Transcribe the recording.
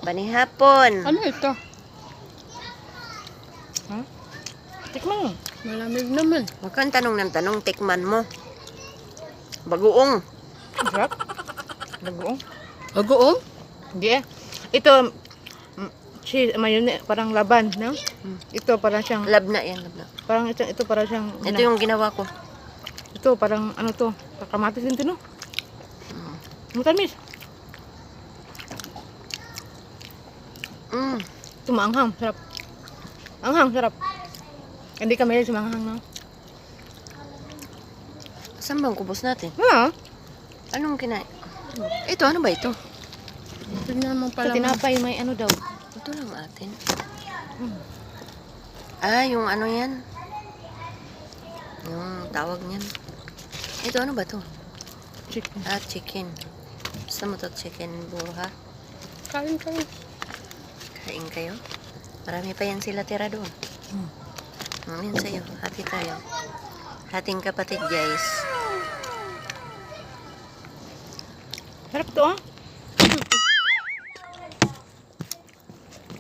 Panihapon. Ano ito? Ha? Tikman mo. Malamig naman. Huwag kang tanong ng tanong, tikman mo. Bagoong. Ang sarap. Bagoong. Bagoong? Hindi eh. Ito, cheese, mayonnaise, parang laban, no? Ito parang siyang, Lab na yan, lab na. parang ito parang siyang, Ito yung ginawa ko. ito parang ano to, kamatis din to, no? Matamis. Mm. Ito maanghang, sarap. Anghang, sarap. Hindi ka mahilig sa maanghang, no? Saan bang kubos natin? Ha? Anong kinain? Ito, ano ba ito? Tignan mo pala. Sa tinapay may ano daw. Ito lang atin. Ah, yung ano yan? Yung tawag niyan. Ito, ano ba to? Chicken. Ah, chicken. Gusto mo to chicken buha? Kain. Kain kayo? Marami pa yan sila tira doon. Yan sa'yo. Hati tayo. Hating kapatid, guys. Sarap to, ah.